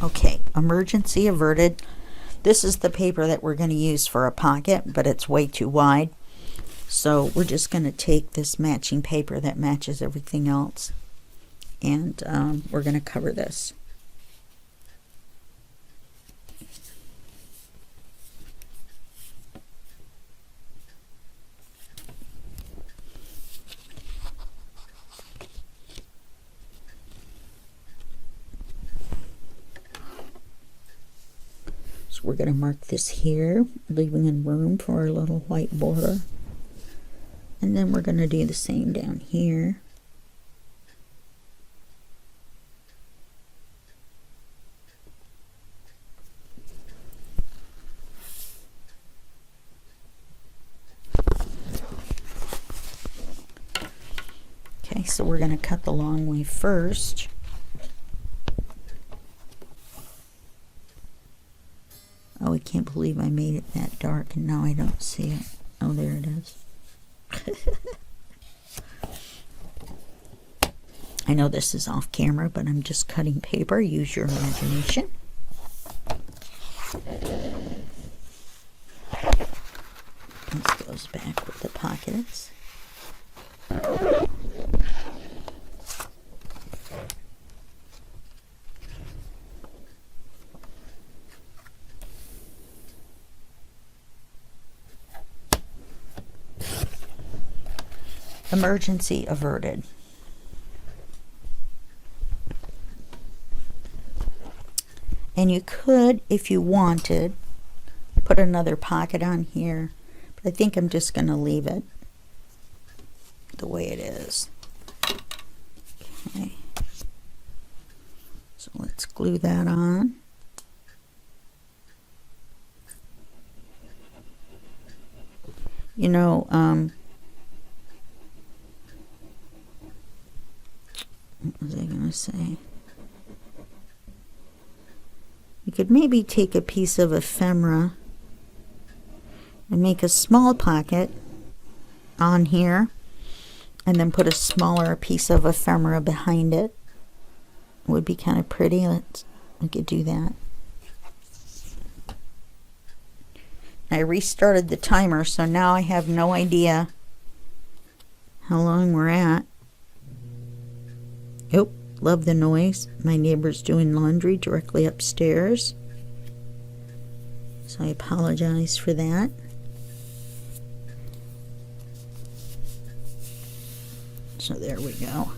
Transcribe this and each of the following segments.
Okay, emergency averted. This is the paper that we're going to use for a pocket, but it's way too wide. So we're just going to take this matching paper that matches everything else, and we're going to cover this. We're going to mark this here, leaving in room for our little white border. And then we're going to do the same down here. Okay, so we're going to cut the long way first. Oh, I can't believe I made it that dark and now I don't see it. Oh, there it is. I know this is off camera, but I'm just cutting paper. Use your imagination. This goes back with the pockets. Emergency averted. And you could, if you wanted, put another pocket on here, but I think I'm just going to leave it the way it is. Okay. So let's glue that on. You know, what was I going to say? You could maybe take a piece of ephemera and make a small pocket on here and then put a smaller piece of ephemera behind it. It would be kind of pretty. We could do that. I restarted the timer, so now I have no idea how long we're at. Oh, love the noise. My neighbor's doing laundry directly upstairs. So I apologize for that. So there we go.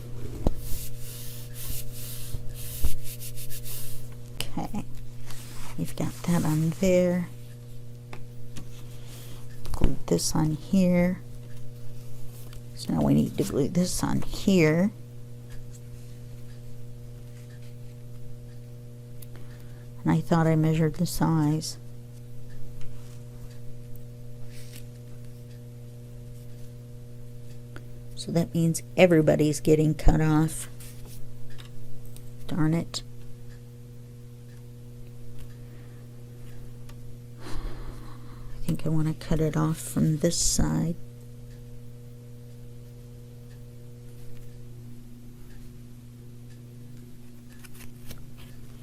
Okay. We've got that on there. Glue this on here. So now we need to glue this on here. And I thought I measured the size. So that means everybody's getting cut off. Darn it. I think I want to cut it off from this side.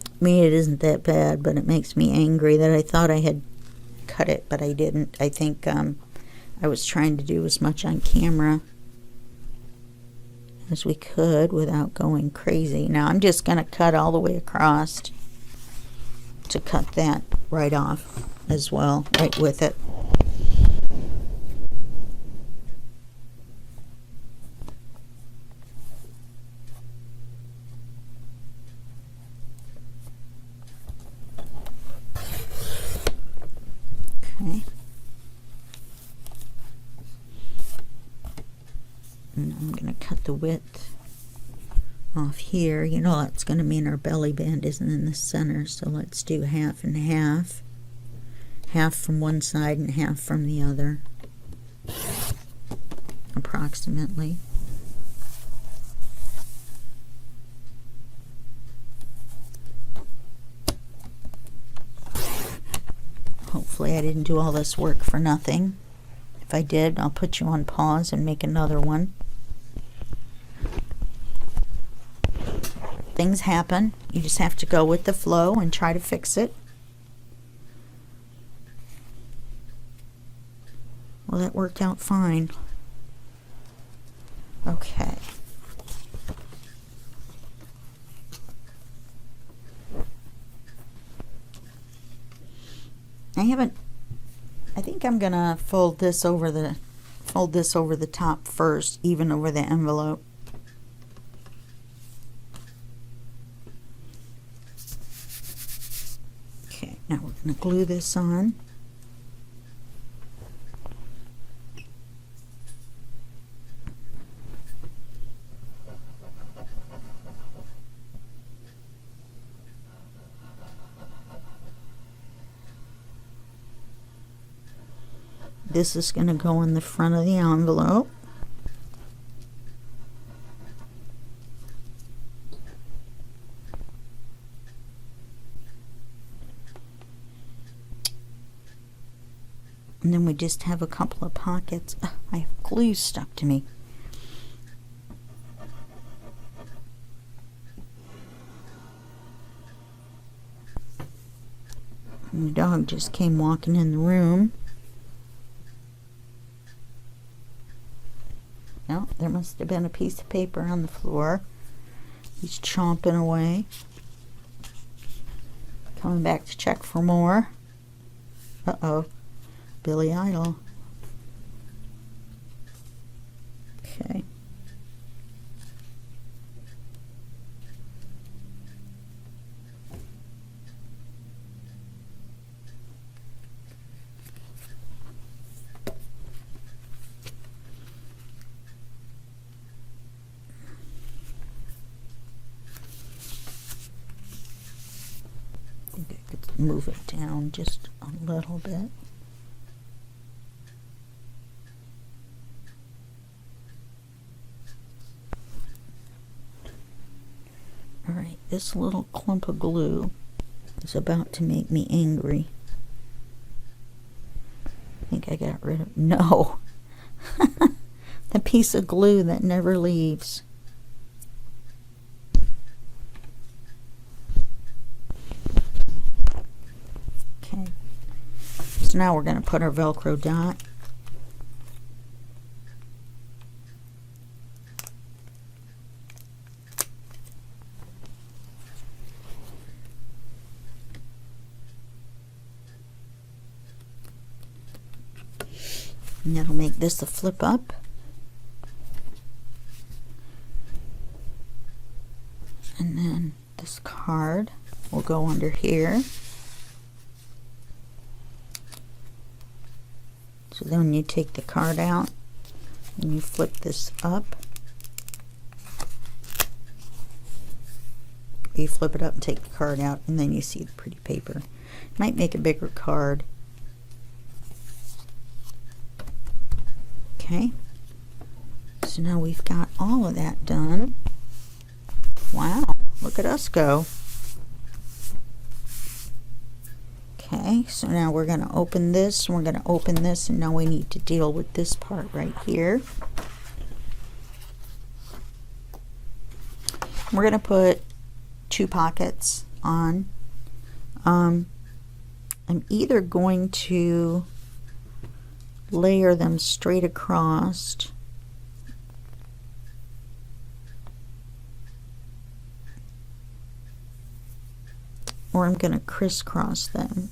I mean, it isn't that bad, but it makes me angry that I thought I had cut it, but I didn't. I think I was trying to do as much on camera as we could without going crazy. Now I'm just going to cut all the way across to cut that right off as well, right with it. Okay. And I'm going to cut the width off here. You know, that's going to mean our belly band isn't in the center, so let's do half and half. Half from one side and half from the other, approximately. Hopefully I didn't do all this work for nothing. If I did, I'll put you on pause and make another one. things happen. You just have to go with the flow and try to fix it. Well, that worked out fine. Okay. I think I'm gonna fold this over the top first, even over the envelope. Okay, now we're gonna glue this on. This is going to go in the front of the envelope. And then we just have a couple of pockets. I have glue stuck to me. And the dog just came walking in the room. No, there must have been a piece of paper on the floor. He's chomping away. Coming back to check for more. Uh-oh. Billy Idol. Okay. Move it down just a little bit. Alright, this little clump of glue is about to make me angry. I think I got rid of... No! The piece of glue that never leaves. So now we're going to put our Velcro dot. And that'll make this a flip up. And then this card will go under here. So then when you take the card out and you flip this up, you flip it up and take the card out, and then you see the pretty paper. Might make a bigger card. Okay, so now we've got all of that done. Wow, look at us go. Okay, so now we're going to open this, and we're going to open this, and now we need to deal with this part right here. We're going to put 2 pockets on. I'm either going to layer them straight across, or I'm going to crisscross them.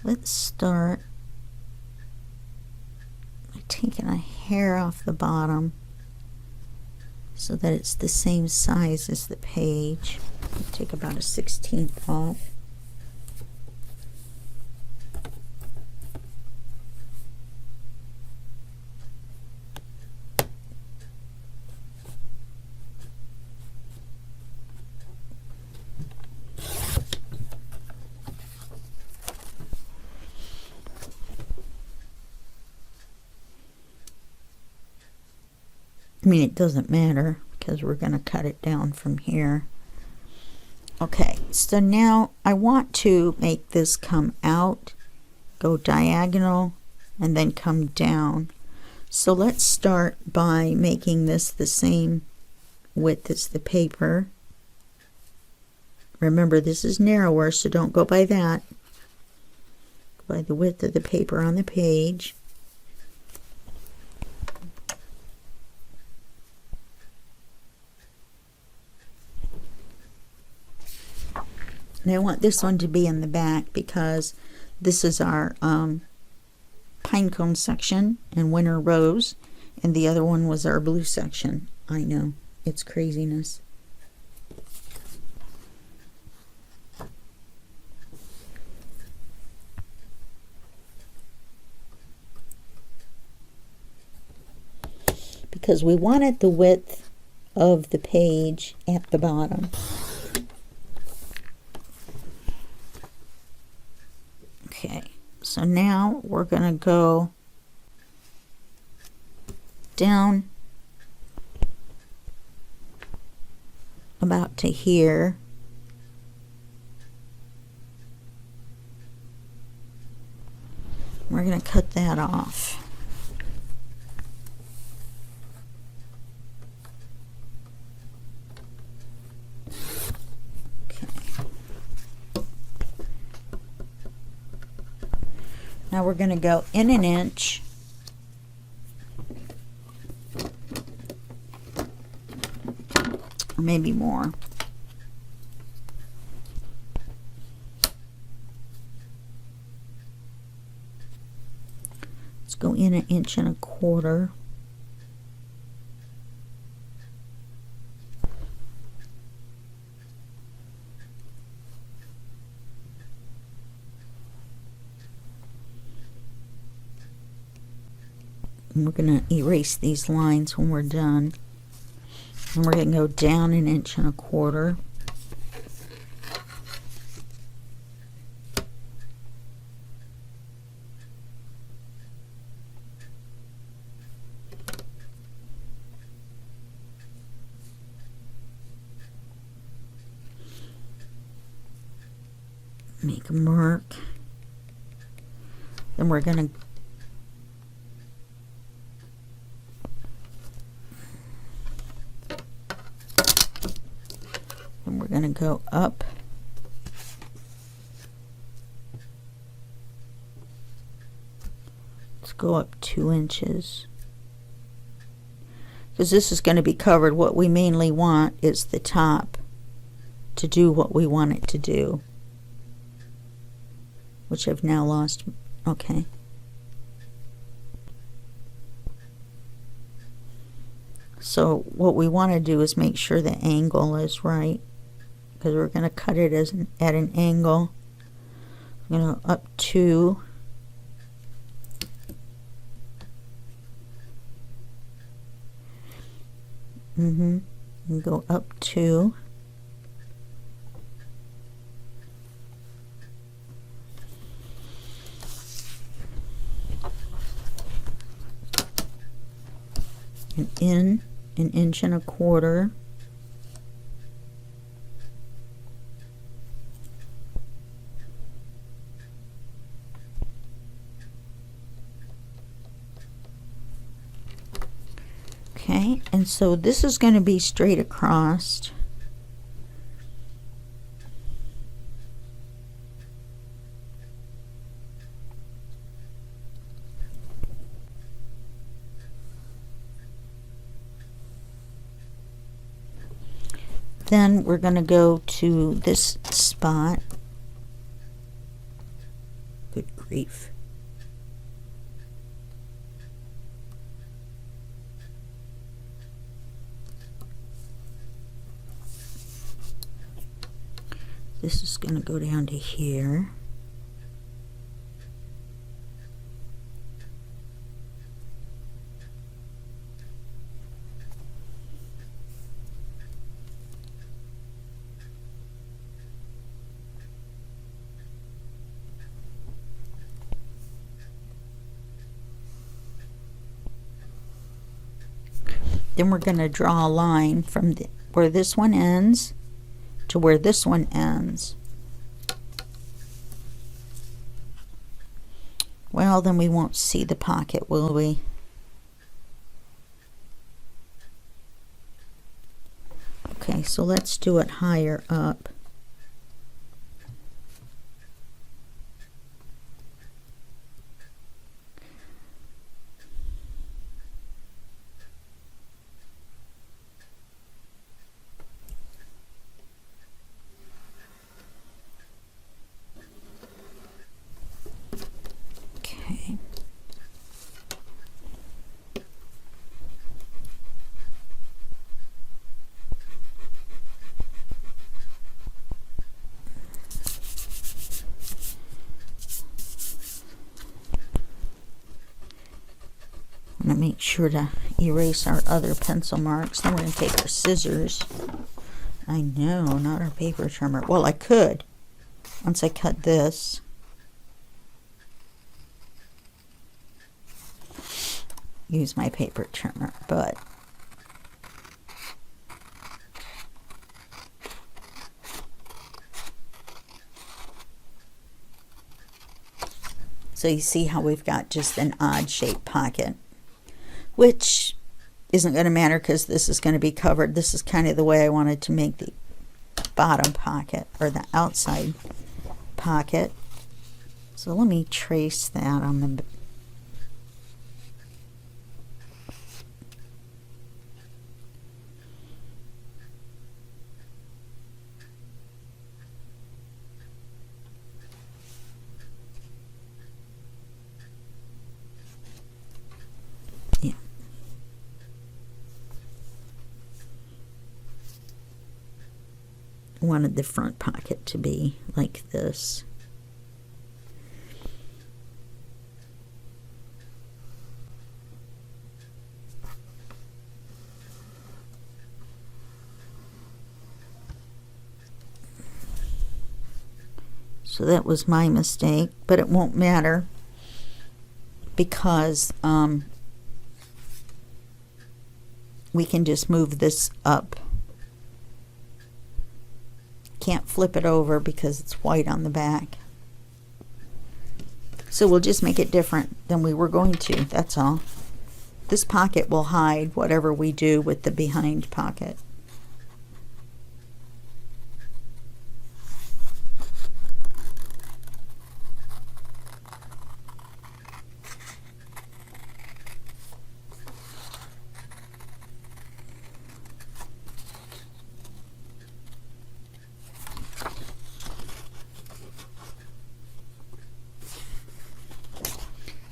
Let's start by taking a hair off the bottom so that it's the same size as the page. Take about a 1/16 off. I mean, it doesn't matter because we're going to cut it down from here. Okay, so now I want to make this come out go diagonal, and then come down. So let's start by making this the same width as the paper. Remember, this is narrower, so don't go by that. Go by the width of the paper on the page. And I want this one to be in the back because this is our pine cone section and winter rose, and the other one was our blue section. I know, it's craziness. Because we wanted the width of the page at the bottom. Okay, so now we're going to go down about to here. We're going to cut that off. Now we're going to go in an inch, or maybe more. Let's go in 1.25 inches. And we're going to erase these lines when we're done. And we're going to go down 1.25 inches. Make a mark. Then we're going to go up let's go up 2 inches because this is going to be covered. What we mainly want is the top to do what we want it to do, which I've now lost. Okay, so what we want to do is make sure the angle is right, because we're going to cut it at an angle. I'm going to go up 2. And go up 2. And in 1.25 inches. Okay, and so this is going to be straight across. Then we're going to go to this spot. Good grief. This is going to go down to here. Then we're going to draw a line from where this one ends to where this one ends. Well, then we won't see the pocket, will we? Okay, so let's do it higher up. Okay. I'm going to make sure to erase our other pencil marks. Then we're going to take our scissors. I know, not our paper trimmer. Well, I could, once I cut this. Use my paper trimmer, but so you see how we've got just an odd shaped pocket, which isn't going to matter because this is going to be covered. This is kind of the way I wanted to make the bottom pocket, or the outside pocket. So let me trace that on the wanted the front pocket to be like this. So that was my mistake, but it won't matter because we can just move this up. Can't flip it over because it's white on the back. So we'll just make it different than we were going to, that's all. This pocket will hide whatever we do with the behind pocket.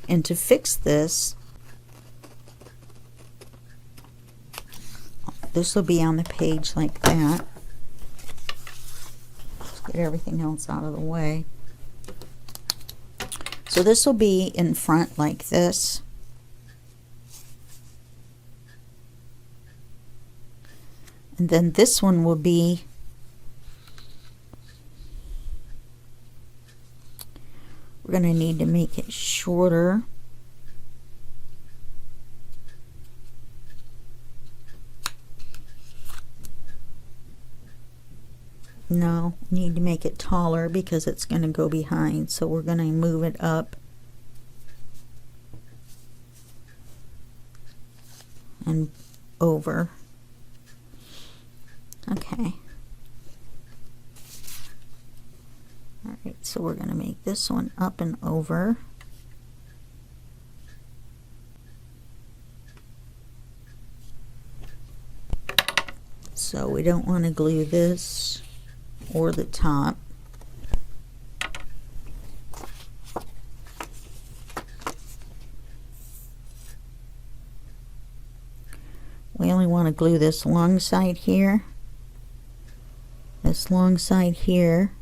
And to fix this, this will be on the page like that. Let's get everything else out of the way. So this will be in front like this. And then this one will be we're going to need to make it shorter. No, need to make it taller because it's going to go behind. So we're going to move it up and over. Okay. Alright, so we're going to make this one up and over. So we don't want to glue this or the top. We only want to glue this long side here, this long side here,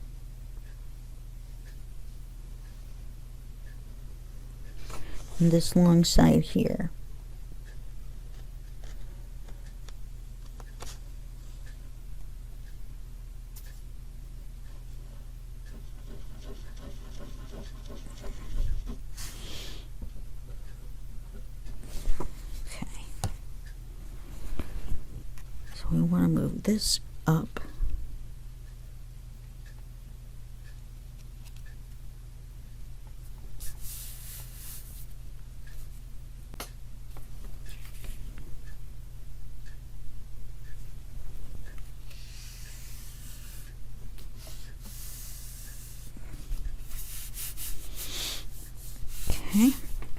and this long side here. Okay. So we want to move this up.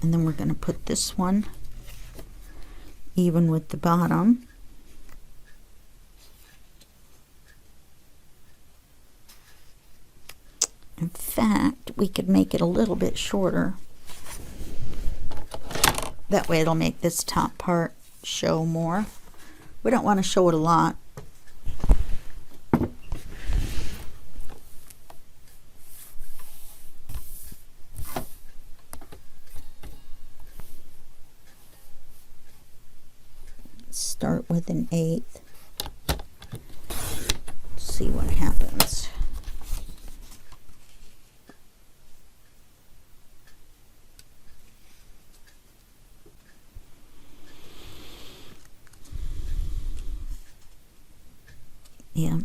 And then we're going to put this one even with the bottom. In fact, we could make it a little bit shorter. That way it'll make this top part show more. We don't want to show it a lot. Start with an 1/8. See what happens. Yeah.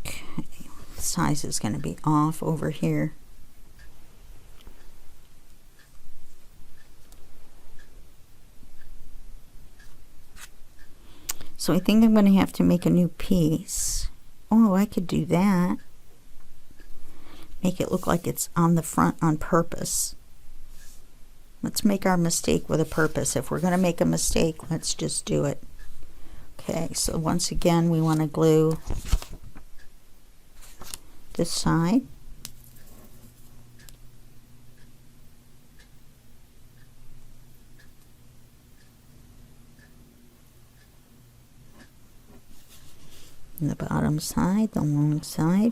Okay. Size is going to be off over here. So I think I'm going to have to make a new piece. Oh, I could do that. Make it look like it's on the front on purpose. Let's make our mistake with a purpose. If we're going to make a mistake, let's just do it. Okay, so once again, we want to glue this side. And the bottom side, the long side.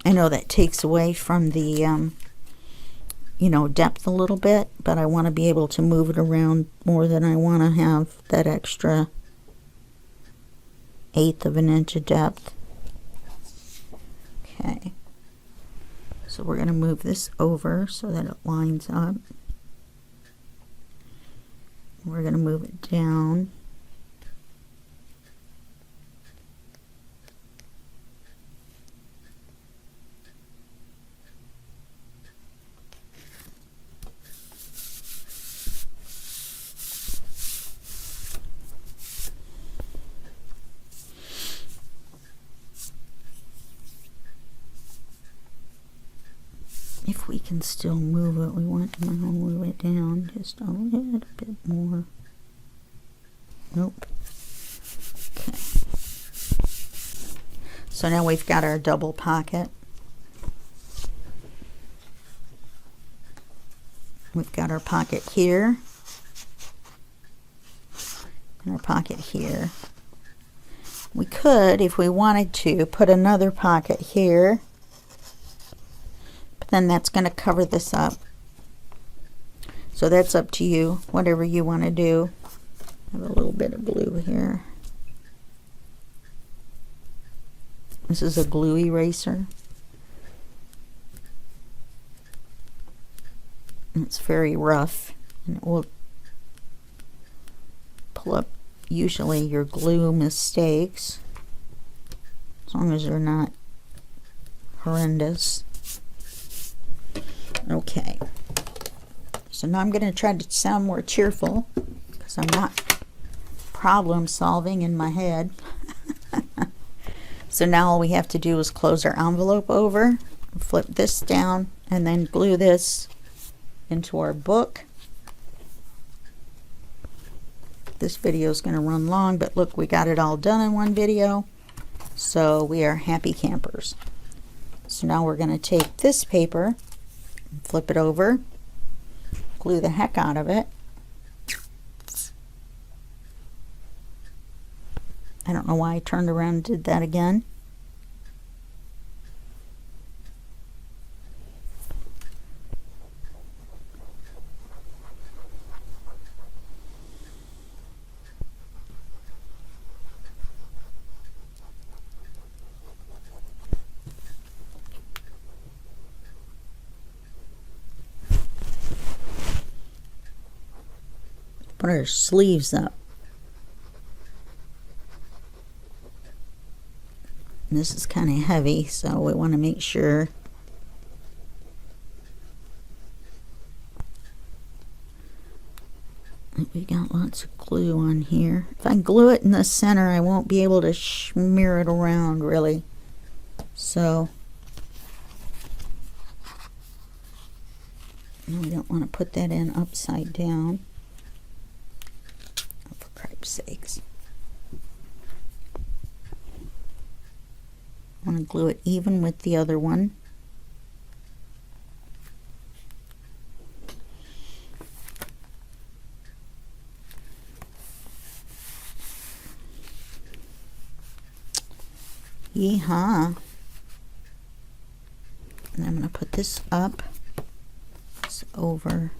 I know that takes away from the you know, depth a little bit, but I want to be able to move it around more than I want to have that extra 1/8 of an inch of depth. Okay, so we're going to move this over so that it lines up. We're going to move it down. If we can still move it, we want to move it down just a little bit more. Nope. Okay. So now we've got our double pocket. We've got our pocket here and our pocket here. We could, if we wanted to, put another pocket here. Then that's going to cover this up. So that's up to you, whatever you want to do. I have a little bit of glue here. This is a glue eraser. It's very rough, and it will pull up usually your glue mistakes, as long as they're not horrendous. Okay, so now I'm going to try to sound more cheerful because I'm not problem solving in my head. So now all we have to do is close our envelope over, flip this down, and then glue this into our book. This video is going to run long, but look, we got it all done in one video, so we are happy campers. So now we're going to take this paper, flip it over, glue the heck out of it. I don't know why I turned around and did that again. Put our sleeves up. And this is kind of heavy, so we want to make sure that we got got lots of glue on here. If I glue it in the center, I won't be able to smear it around really. So we don't want to put that in upside down. Oh, for cripe's sakes. I want to glue it even with the other one. Yeehaw. And I'm going to put this up, this over.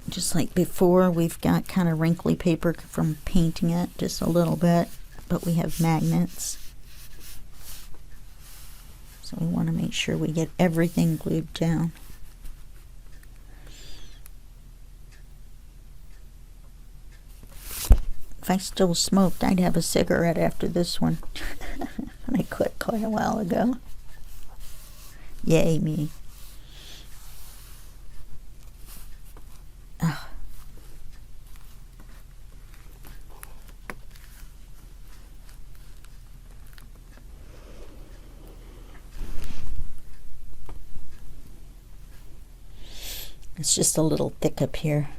Just like before, we've got kind of wrinkly paper from painting it just a little bit, but we have magnets. So we want to make sure we get everything glued down. If I still smoked, I'd have a cigarette after this one. I quit quite a while ago. Yay me. Ugh. It's just a little thick up here.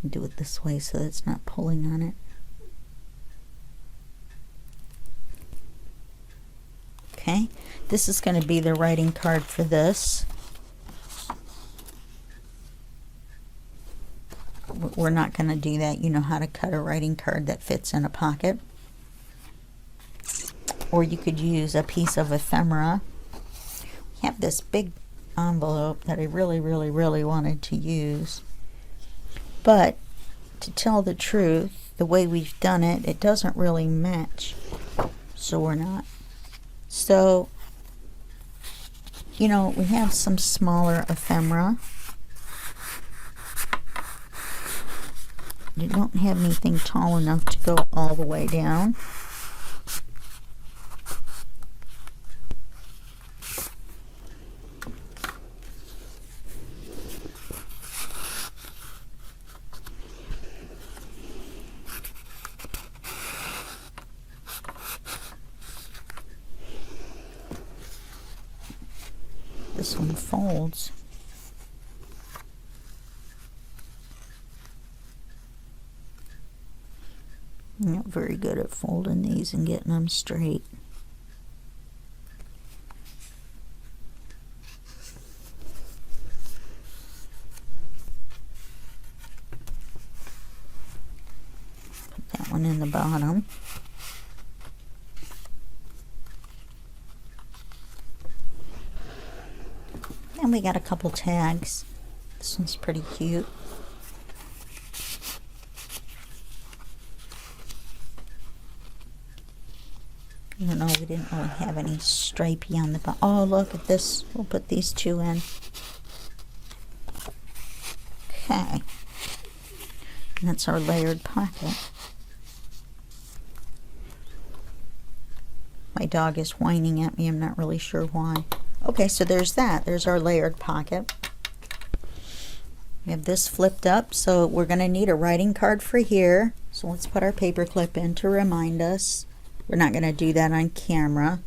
Do it this way so that it's not pulling on it. Okay, this is going to be the writing card for this. We're not going to do that. You know how to cut a writing card that fits in a pocket. Or you could use a piece of ephemera. We have this big envelope that I really wanted to use. But to tell the truth, the way we've done it, it doesn't really match. So we're not. So, you know, we have some smaller ephemera. You don't have anything tall enough to go all the way down. This one folds. I'm not very good at folding these and getting them straight. Put that one in the bottom. And we got a couple tags. This one's pretty cute. Even though we didn't really have any stripey on the bottom. Oh, look at this. We'll put these two in. Okay. And that's our layered pocket. My dog is whining at me. I'm not really sure why. Okay, so there's that. There's our layered pocket. We have this flipped up, so we're going to need a writing card for here. So let's put our paper clip in to remind us. We're not going to do that on camera.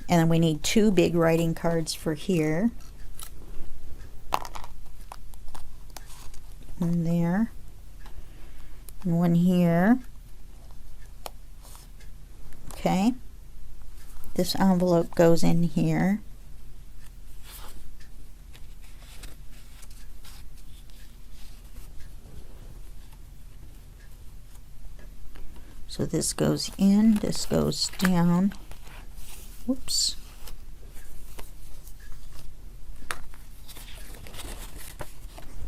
And then we need two big writing cards for here. One there. And one here. Okay. This envelope goes in here. So this goes in, this goes down. Whoops.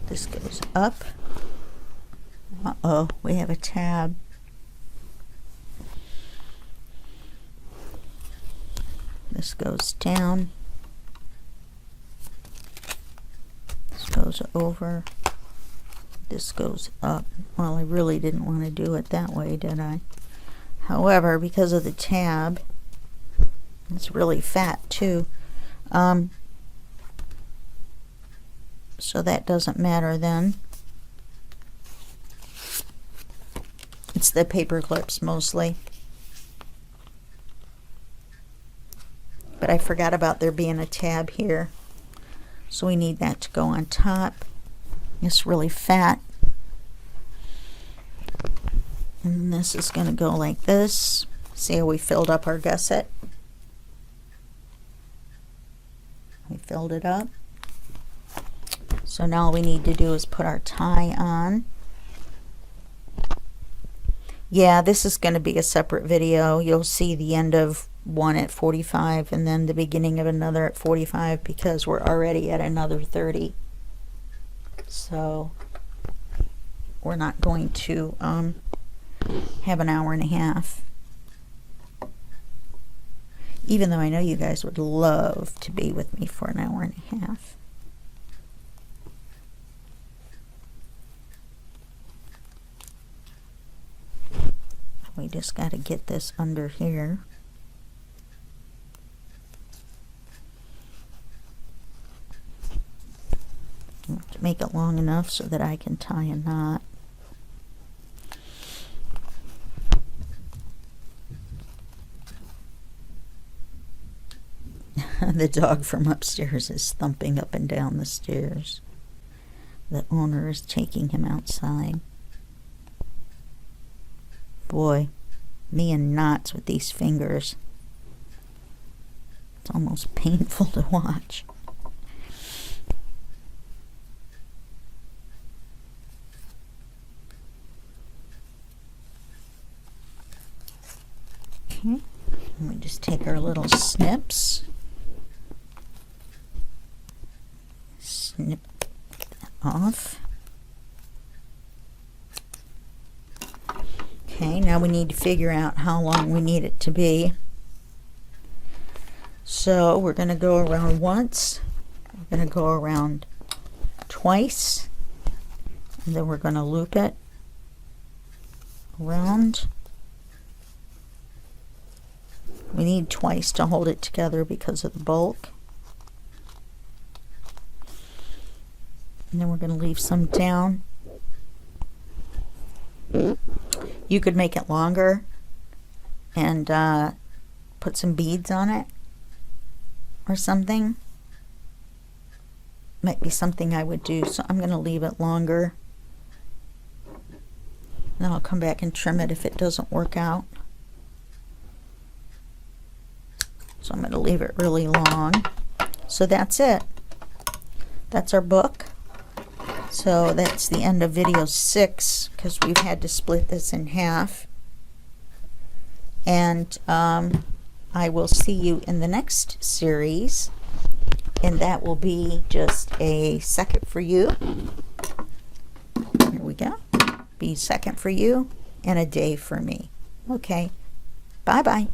This goes up. Uh-oh, we have a tab. This goes down. This goes over. This goes up. Well, I really didn't want to do it that way, did I? However, because of the tab, it's really fat too. So that doesn't matter then. It's the paper clips mostly. But I forgot about there being a tab here. So we need that to go on top. It's really fat. And this is going to go like this. See how we filled up our gusset? We filled it up. So now all we need to do is put our tie on. Yeah, this is going to be a separate video. You'll see the end of one at 45 and then the beginning of another at 45 because we're already at another 30. So we're not going to have an hour and a half. Even though I know you guys would love to be with me for an hour and a half. We just got to get this under here. I have to make it long enough so that I can tie a knot. The dog from upstairs is thumping up and down the stairs. The owner is taking him outside. Boy, me in knots with these fingers. It's almost painful to watch. Okay, and we just take our little snips. Snip that off. Okay, now we need to figure out how long we need it to be. So we're going to go around once, we're going to go around twice, and then we're going to loop it around. We need twice to hold it together because of the bulk. And then we're going to leave some down. You could make it longer and put some beads on it or something. Might be something I would do, so I'm going to leave it longer. Then I'll come back and trim it if it doesn't work out. So I'm going to leave it really long. So that's it. That's our book. So that's the end of video 6 because we've had to split this in half. And I will see you in the next series. And that will be just a second for you. Here we go. Be second for you and a day for me. Okay. Bye-bye.